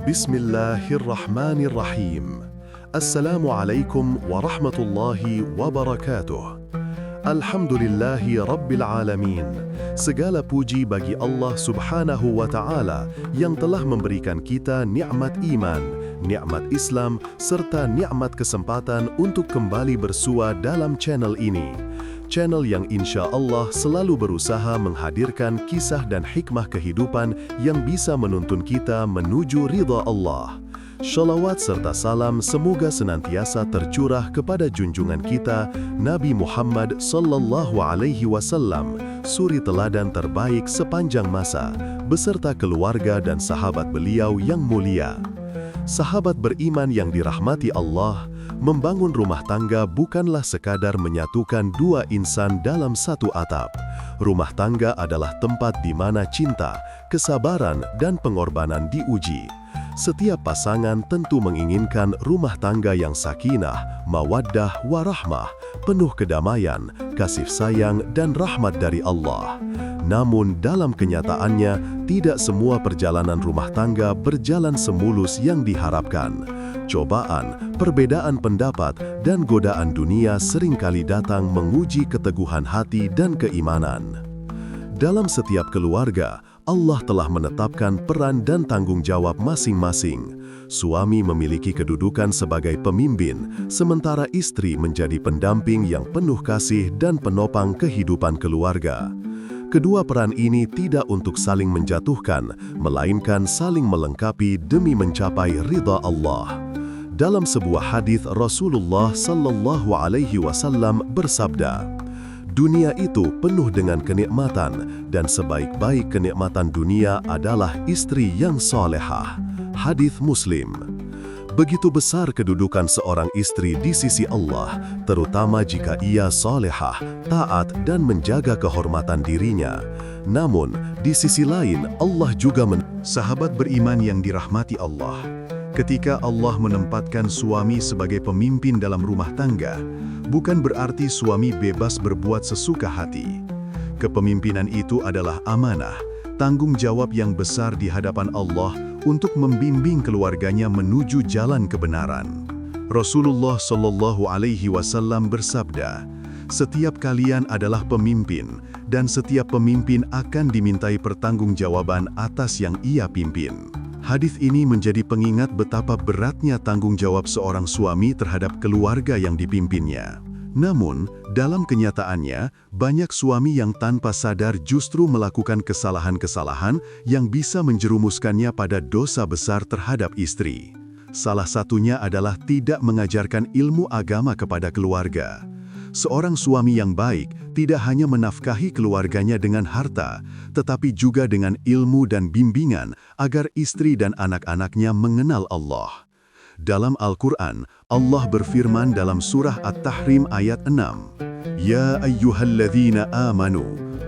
Bismillahirrahmanirrahim. Assalamualaikum warahmatullahi wabarakatuh. Alhamdulillahi Rabbil Alamin. Segala puji bagi Allah Subhanahu wa Ta'ala yang telah memberikan kita nikmat iman, nikmat Islam, serta nikmat kesempatan untuk kembali bersua dalam channel ini. Channel yang insya Allah selalu berusaha menghadirkan kisah dan hikmah kehidupan yang bisa menuntun kita menuju ridha Allah. Shalawat serta salam semoga senantiasa tercurah kepada junjungan kita, Nabi Muhammad sallallahu alaihi wasallam, suri teladan terbaik sepanjang masa, beserta keluarga dan sahabat beliau yang mulia. Sahabat beriman yang dirahmati Allah, membangun rumah tangga bukanlah sekadar menyatukan dua insan dalam satu atap. Rumah tangga adalah tempat di mana cinta, kesabaran, dan pengorbanan diuji. Setiap pasangan tentu menginginkan rumah tangga yang sakinah, mawaddah, warahmah, penuh kedamaian, kasih sayang, dan rahmat dari Allah. Namun dalam kenyataannya, tidak semua perjalanan rumah tangga berjalan semulus yang diharapkan. Cobaan, perbedaan pendapat, dan godaan dunia seringkali datang menguji keteguhan hati dan keimanan. Dalam setiap keluarga, Allah telah menetapkan peran dan tanggung jawab masing-masing. Suami memiliki kedudukan sebagai pemimpin, sementara istri menjadi pendamping yang penuh kasih dan penopang kehidupan keluarga. Kedua peran ini tidak untuk saling menjatuhkan, melainkan saling melengkapi demi mencapai ridha Allah. Dalam sebuah hadis Rasulullah sallallahu alaihi wasallam bersabda, "Dunia itu penuh dengan kenikmatan, dan sebaik-baik kenikmatan dunia adalah istri yang salehah." Hadis Muslim. Begitu besar kedudukan seorang istri di sisi Allah, terutama jika ia salehah, taat, dan menjaga kehormatan dirinya. Namun, di sisi lain, Allah juga sahabat beriman yang dirahmati Allah. Ketika Allah menempatkan suami sebagai pemimpin dalam rumah tangga, bukan berarti suami bebas berbuat sesuka hati. Kepemimpinan itu adalah amanah, tanggung jawab yang besar di hadapan Allah untuk membimbing keluarganya menuju jalan kebenaran. Rasulullah Shallallahu Alaihi Wasallam bersabda, "Setiap kalian adalah pemimpin, dan setiap pemimpin akan dimintai pertanggungjawaban atas yang ia pimpin." Hadis ini menjadi pengingat betapa beratnya tanggung jawab seorang suami terhadap keluarga yang dipimpinnya. Namun, dalam kenyataannya, banyak suami yang tanpa sadar justru melakukan kesalahan-kesalahan yang bisa menjerumuskannya pada dosa besar terhadap istri. Salah satunya adalah tidak mengajarkan ilmu agama kepada keluarga. Seorang suami yang baik tidak hanya menafkahi keluarganya dengan harta, tetapi juga dengan ilmu dan bimbingan agar istri dan anak-anaknya mengenal Allah. Dalam Al-Quran, Allah berfirman dalam surah At-Tahrim ayat 6, "Ya ayyuhalladzina amanu,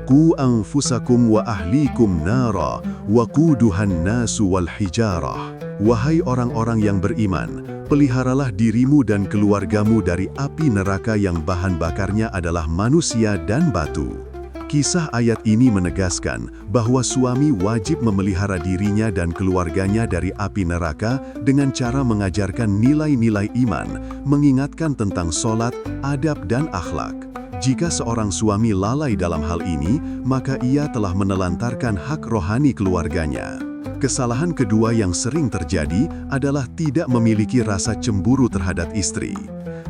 qu anfusakum wa ahlikum nara, waquduhan nasu wal hijarah." Wahai orang-orang yang beriman, peliharalah dirimu dan keluargamu dari api neraka yang bahan bakarnya adalah manusia dan batu. Kisah ayat ini menegaskan bahwa suami wajib memelihara dirinya dan keluarganya dari api neraka dengan cara mengajarkan nilai-nilai iman, mengingatkan tentang sholat, adab, dan akhlak. Jika seorang suami lalai dalam hal ini, maka ia telah menelantarkan hak rohani keluarganya. Kesalahan kedua yang sering terjadi adalah tidak memiliki rasa cemburu terhadap istri.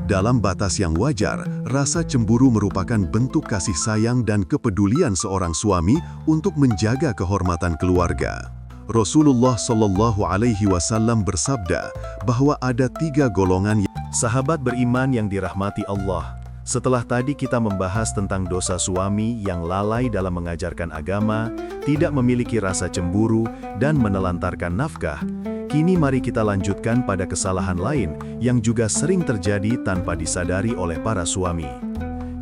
Dalam batas yang wajar, rasa cemburu merupakan bentuk kasih sayang dan kepedulian seorang suami untuk menjaga kehormatan keluarga. Rasulullah Shallallahu Alaihi Wasallam bersabda bahwa ada 3 golongan sahabat beriman yang dirahmati Allah. Setelah tadi kita membahas tentang dosa suami yang lalai dalam mengajarkan agama, tidak memiliki rasa cemburu, dan menelantarkan nafkah, kini mari kita lanjutkan pada kesalahan lain yang juga sering terjadi tanpa disadari oleh para suami.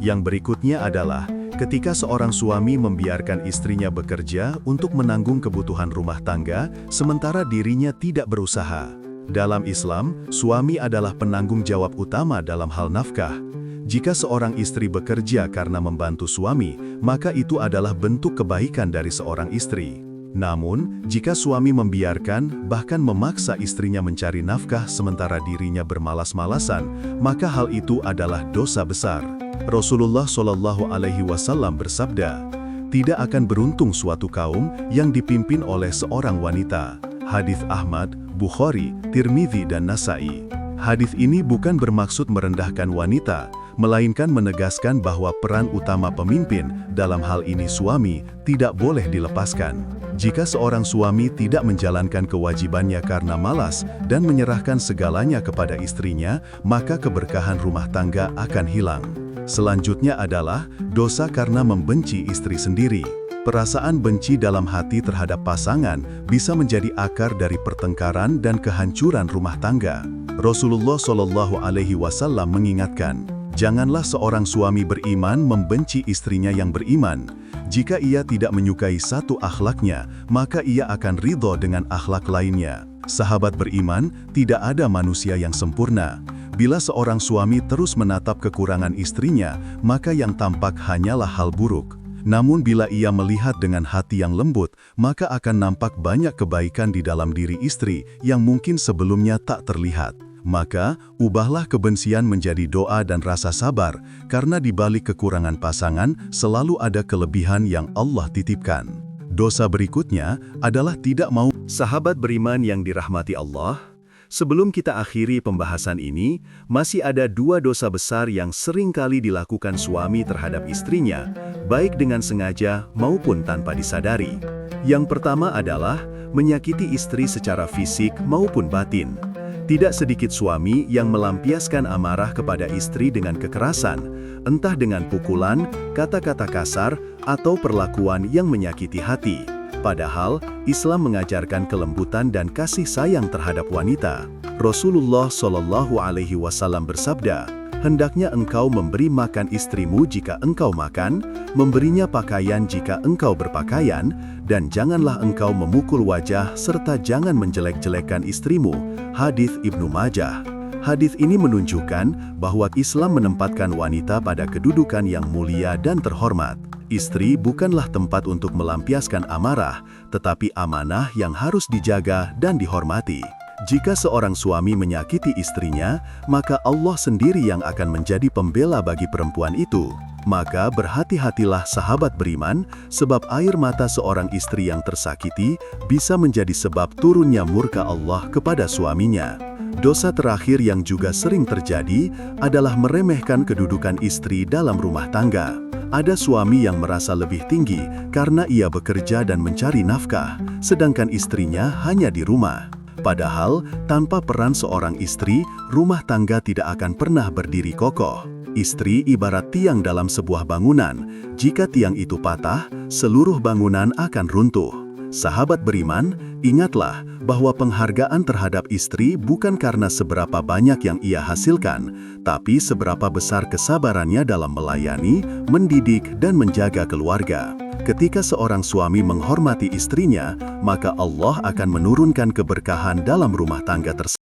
Yang berikutnya adalah ketika seorang suami membiarkan istrinya bekerja untuk menanggung kebutuhan rumah tangga, sementara dirinya tidak berusaha. Dalam Islam, suami adalah penanggung jawab utama dalam hal nafkah. Jika seorang istri bekerja karena membantu suami, maka itu adalah bentuk kebaikan dari seorang istri. Namun, jika suami membiarkan, bahkan memaksa istrinya mencari nafkah sementara dirinya bermalas-malasan, maka hal itu adalah dosa besar. Rasulullah Shallallahu Alaihi Wasallam bersabda, "Tidak akan beruntung suatu kaum yang dipimpin oleh seorang wanita." Hadits Ahmad, Bukhari, Tirmidzi dan Nasai. Hadits ini bukan bermaksud merendahkan wanita, melainkan menegaskan bahwa peran utama pemimpin, dalam hal ini suami, tidak boleh dilepaskan. Jika seorang suami tidak menjalankan kewajibannya karena malas dan menyerahkan segalanya kepada istrinya, maka keberkahan rumah tangga akan hilang. Selanjutnya adalah dosa karena membenci istri sendiri. Perasaan benci dalam hati terhadap pasangan bisa menjadi akar dari pertengkaran dan kehancuran rumah tangga. Rasulullah Shallallahu Alaihi Wasallam mengingatkan, janganlah seorang suami beriman membenci istrinya yang beriman. Jika ia tidak menyukai satu akhlaknya, maka ia akan ridho dengan akhlak lainnya. Sahabat beriman, tidak ada manusia yang sempurna. Bila seorang suami terus menatap kekurangan istrinya, maka yang tampak hanyalah hal buruk. Namun bila ia melihat dengan hati yang lembut, maka akan nampak banyak kebaikan di dalam diri istri yang mungkin sebelumnya tak terlihat. Maka, ubahlah kebencian menjadi doa dan rasa sabar, karena di balik kekurangan pasangan selalu ada kelebihan yang Allah titipkan. Dosa berikutnya adalah tidak mau. Sahabat beriman yang dirahmati Allah, sebelum kita akhiri pembahasan ini, masih ada dua dosa besar yang sering kali dilakukan suami terhadap istrinya, baik dengan sengaja maupun tanpa disadari. Yang pertama adalah menyakiti istri secara fisik maupun batin. Tidak sedikit suami yang melampiaskan amarah kepada istri dengan kekerasan, entah dengan pukulan, kata-kata kasar, atau perlakuan yang menyakiti hati. Padahal, Islam mengajarkan kelembutan dan kasih sayang terhadap wanita. Rasulullah Shallallahu Alaihi Wasallam bersabda, hendaknya engkau memberi makan istrimu jika engkau makan, memberinya pakaian jika engkau berpakaian, dan janganlah engkau memukul wajah serta jangan menjelek-jelekan istrimu. Hadits Ibnu Majah. Hadits ini menunjukkan bahwa Islam menempatkan wanita pada kedudukan yang mulia dan terhormat. Istri bukanlah tempat untuk melampiaskan amarah, tetapi amanah yang harus dijaga dan dihormati. Jika seorang suami menyakiti istrinya, maka Allah sendiri yang akan menjadi pembela bagi perempuan itu. Maka berhati-hatilah sahabat beriman, sebab air mata seorang istri yang tersakiti bisa menjadi sebab turunnya murka Allah kepada suaminya. Dosa terakhir yang juga sering terjadi adalah meremehkan kedudukan istri dalam rumah tangga. Ada suami yang merasa lebih tinggi karena ia bekerja dan mencari nafkah, sedangkan istrinya hanya di rumah. Padahal, tanpa peran seorang istri, rumah tangga tidak akan pernah berdiri kokoh. Istri ibarat tiang dalam sebuah bangunan. Jika tiang itu patah, seluruh bangunan akan runtuh. Sahabat beriman, ingatlah bahwa penghargaan terhadap istri bukan karena seberapa banyak yang ia hasilkan, tapi seberapa besar kesabarannya dalam melayani, mendidik, dan menjaga keluarga. Ketika seorang suami menghormati istrinya, maka Allah akan menurunkan keberkahan dalam rumah tangga tersebut.